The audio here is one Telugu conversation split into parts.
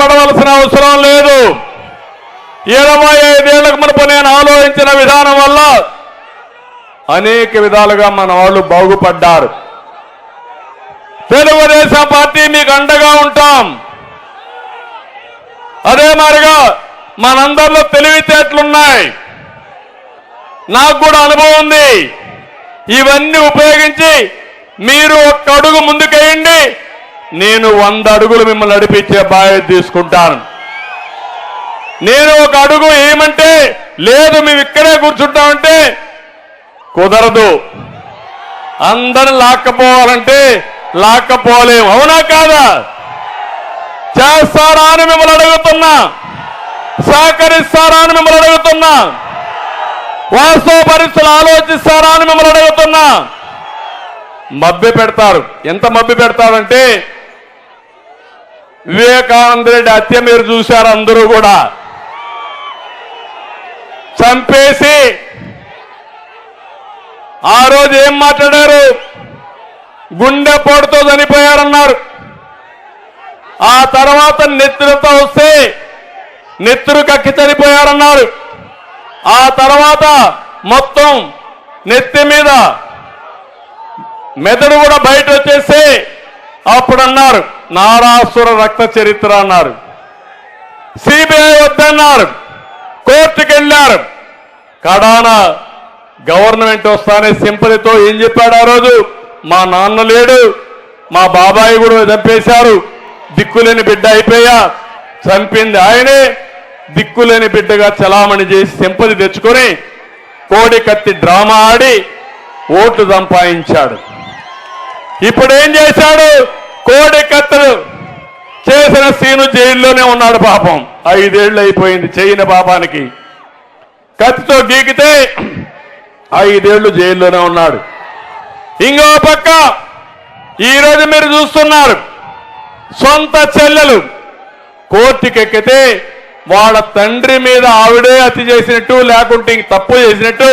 పడవలసిన అవసరం లేదు. 25 ఏళ్లకు మునుపు నేను ఆలోచించిన విధానం వల్ల అనేక విధాలుగా మన వాళ్ళు బాగుపడ్డారు. తెలుగుదేశం పార్టీ మీకు అండగా ఉంటాం. అదే మాదిరిగా మనందరిలో తెలివితేటలున్నాయి, నాకు కూడా అనుభవం ఉంది. ఇవన్నీ ఉపయోగించి మీరు ఒక్క అడుగు ముందుకేయండి, నేను 100 అడుగులు మిమ్మల్ని నడిపించే బాధ్యత తీసుకుంటాను. నేను ఒక అడుగు ఏమంటే లేదు మేము ఇక్కడే కూర్చుంటామంటే కుదరదు. అందరిని లాక్కపోవాలంటే లాక్కపోలేము. అవునా కాదా? చేస్తారా అని మిమ్మల్ని అడుగుతున్నా, సహకరిస్తారా అని మిమ్మల్ని అడుగుతున్నా, వాస్తవ పరిస్థితులు ఆలోచిస్తారా అని మిమ్మల్ని అడుగుతున్నా. మభ్య పెడతారు. ఎంత మభ్య పెడతారంటే వివేకానంద రెడ్డి హత్య మీరు చూశారు. అందరూ కూడా చంపేసి ఆ రోజు ఏం మాట్లాడారు? గుండెపోటుతో చనిపోయారన్నారు. ఆ తర్వాత నెత్తురుతో వస్తే నెత్తురు కక్కి చనిపోయారన్నారు. ఆ తర్వాత మొత్తం నెత్తి మీద మెదడు కూడా బయట వచ్చేసి అప్పుడు అన్నారు నారాసుర రక్త చరిత్ర అన్నారు. సిబిఐ వద్దన్నారు, కోర్టుకు వెళ్ళారు. కడాన గవర్నమెంట్ వస్తానే సింపతితో ఏం చెప్పాడు ఆ రోజు? మా నాన్న లేడు, మా బాబాయి కూడా చంపేశారు, దిక్కులేని బిడ్డ అయిపోయా, చంపింది ఆయనే, దిక్కులేని బిడ్డగా చలామణి చేసి సింపతి తెచ్చుకొని కోడి కత్తి డ్రామా ఆడి ఓట్లు సంపాదించాడు. ఇప్పుడు ఏం చేశాడు? కోడి కత్తులు చేసిన సీను జైల్లోనే ఉన్నాడు. పాపం 5 ఏళ్ళు అయిపోయింది చేయని పాపానికి. కత్తితో గీకితే 5 ఏళ్ళు జైల్లోనే ఉన్నాడు. ఇంకో పక్క ఈరోజు మీరు చూస్తున్నారు, సొంత చెల్లెలు కోర్టుకెక్కితే వాళ్ళ తండ్రి మీద ఆవిడే హత్య చేసినట్టు లేకుంటే ఇంక తప్పు చేసినట్టు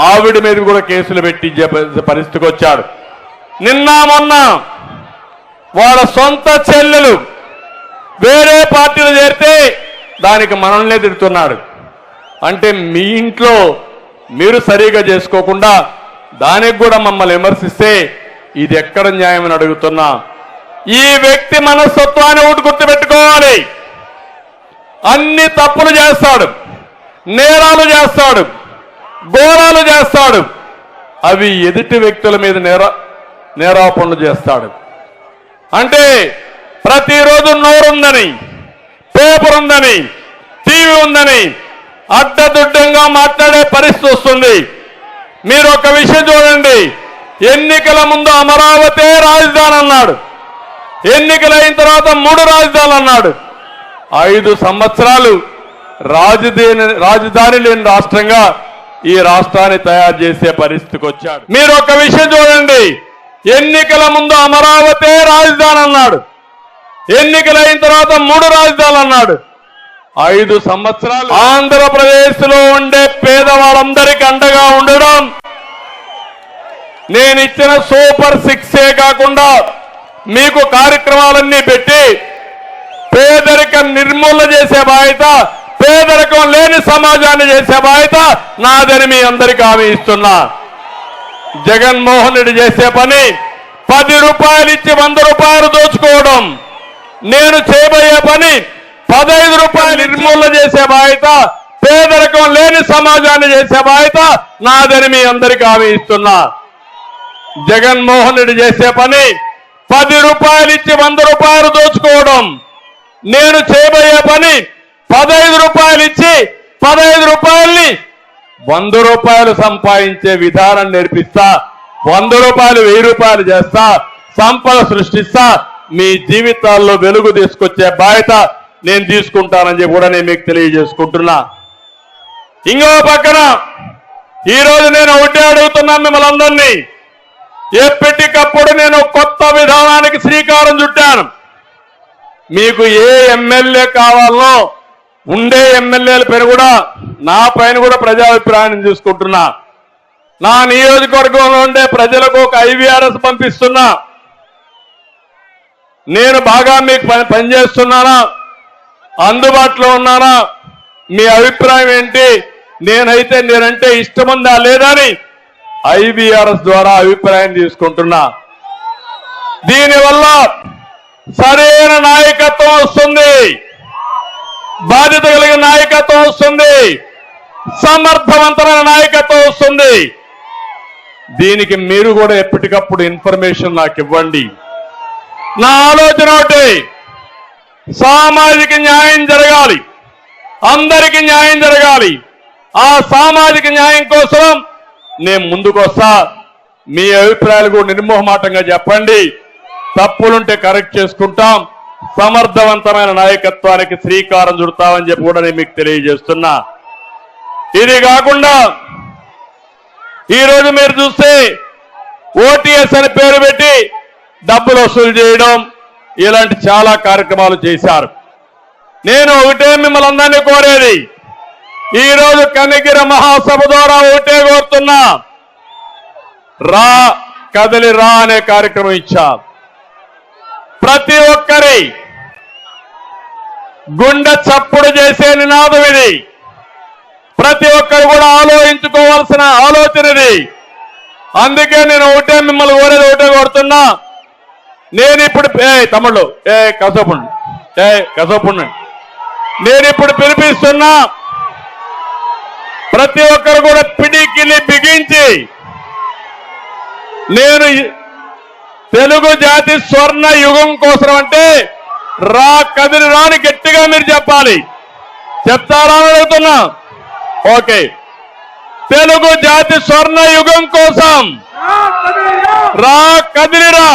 ఆవిడ మీద కూడా కేసులు పెట్టించే పరిస్థితికి వచ్చాడు. నిన్న మొన్న వాళ్ళ సొంత చెల్లెలు వేరే పార్టీలు చేరితే దానికి మనల్నే తిడుతున్నాడు. అంటే మీ ఇంట్లో మీరు సరిగా చేసుకోకుండా దానికి కూడా మమ్మల్ని విమర్శిస్తే ఇది ఎక్కడ న్యాయమని అడుగుతున్నా. ఈ వ్యక్తి మనస్తత్వాన్ని ఒకటి గుర్తుపెట్టుకోవాలి. అన్ని తప్పులు చేస్తాడు, నేరాలు చేస్తాడు, ఘోరాలు చేస్తాడు. అవి ఎదుటి వ్యక్తుల మీద నేరాపణలు చేస్తాడు. అంటే ప్రతిరోజు నోరుందని, పేపర్ ఉందని, టీవీ ఉందని అడ్డదుడ్డంగా మాట్లాడే పరిస్థితి వస్తుంది. మీరు ఒక విషయం చూడండి, ఎన్నికల ముందు అమరావతి రాజధాని అన్నాడు, ఎన్నికలైన తర్వాత 3 రాజధానులు అన్నాడు. 5 సంవత్సరాలు రాజధాని లేని రాష్ట్రంగా ఈ రాష్ట్రాన్ని తయారు చేసే పరిస్థితికి వచ్చాడు. మీరు ఒక విషయం చూడండి, ఎన్నికల ముందు అమరావతి రాజధాని అన్నాడు, ఎన్నికలైన తర్వాత 3 రాజధానులు అన్నాడు. 5 సంవత్సరాలు ఆంధ్రప్రదేశ్ లో ఉండే పేదవాళ్ళందరికీ అండగా ఉండడం, నేను ఇచ్చిన సూపర్ 6 కాకుండా మీకు కార్యక్రమాలన్నీ పెట్టి పేదరికం నిర్మూలన చేసే బాధ్యత, పేదరికం లేని సమాజాన్ని చేసే బాధ్యత నాదని మీ అందరికీ హామీ ఇస్తున్నా. జగన్మోహన్ రెడ్డి చేసే పని 10 రూపాయలు ఇచ్చి 100 రూపాయలు దోచుకోవడం. నేను చేయబోయే పని 15 రూపాయలు నిర్మూలన చేసే బాధ్యత, పేదరికం లేని సమాజాన్ని చేసే బాధ్యత నాదని మీ అందరికీ హామీ ఇస్తున్నా. జగన్మోహన్ రెడ్డి చేసే పని 10 రూపాయలు ఇచ్చి 100 రూపాయలు దోచుకోవడం. నేను చేయబోయే పని 15 రూపాయలు ఇచ్చి 15 రూపాయల్ని 100 రూపాయలు సంపాదించే విధానం నేర్పిస్తా. 100 రూపాయలు 1000 రూపాయలు చేస్తా, సంపద సృష్టిస్తా, మీ జీవితాల్లో వెలుగు తీసుకొచ్చే బాధ్యత నేను తీసుకుంటానని చెప్పి కూడా నేను మీకు తెలియజేసుకుంటున్నా. ఇంకో పక్కన ఈరోజు నేను ఒకటే అడుగుతున్నాను మిమ్మల్ని అందరినీ, ఎప్పటికప్పుడు నేను కొత్త విధానానికి శ్రీకారం చుట్టాను. మీకు ఏ ఎమ్మెల్యే కావాలో ఉండే ఎమ్మెల్యేల పైన కూడా నా పైన కూడా ప్రజాభిప్రాయాన్ని తీసుకుంటున్నా. నా నియోజకవర్గంలో ఉండే ప్రజలకు ఒక IVRS పంపిస్తున్నా. నేను బాగా మీకు పనిచేస్తున్నానా, అందుబాటులో ఉన్నానా, మీ అభిప్రాయం ఏంటి, నేనంటే ఇష్టముందా లేదా అని IVRS ద్వారా అభిప్రాయం తీసుకుంటున్నా. దీనివల్ల సరైన నాయకత్వం వస్తుంది, బాధ్యత కలిగిన నాయకత్వం వస్తుంది, సమర్థవంతమైన నాయకత్వం వస్తుంది. దీనికి మీరు కూడా ఎప్పటికప్పుడు ఇన్ఫర్మేషన్ నాకు ఇవ్వండి. నా ఆలోచన ఒకటి, సామాజిక న్యాయం జరగాలి, అందరికీ న్యాయం జరగాలి. ఆ సామాజిక న్యాయం కోసం నేను ముందుకొస్తా. మీ అభిప్రాయాలు కూడా నిర్మోహమాటంగా చెప్పండి, తప్పులుంటే కరెక్ట్ చేసుకుంటాం. సమర్థవంతమైన నాయకత్వానికి శ్రీకారం చుడతామని చెప్పి కూడా నేను మీకు తెలియజేస్తున్నా. ఇది కాకుండా ఈరోజు మీరు చూస్తే OTS అని పేరు పెట్టి డబ్బులు వసూలు చేయడం, ఇలాంటి చాలా కార్యక్రమాలు చేశారు. నేను ఒకటే మిమ్మల్ని అందరినీ కోరేది, ఈరోజు కనిగిరి మహాసభ ద్వారా ఒకటే కోరుతున్నా, రా కదలి రా అనే కార్యక్రమం ఇచ్చారు. ప్రతి ఒక్కరి గుండె చప్పుడు చేసే నినాదం ఇది. ప్రతి ఒక్కరు కూడా ఆలోచించుకోవాల్సిన ఆలోచన ఇది. అందుకే నేను ఒకటే మిమ్మల్ని కోరేది, ఒకటే కోరుతున్నా. నేను ఇప్పుడు తమ్ముళ్ళు కసపుండు నేను ఇప్పుడు పిలిపిస్తున్నా, ప్రతి ఒక్కరు కూడా పిడికిలి బిగించి నేను తెలుగు జాతి స్వర్ణ యుగం కోసం అంటే రా కదిలి రాని గట్టిగా మీరు చెప్పాలి. చెప్తారా అని అడుగుతున్నా. ఓకే, తెలుగు జాతి స్వర్ణ యుగం కోసం రా కదిలిరా.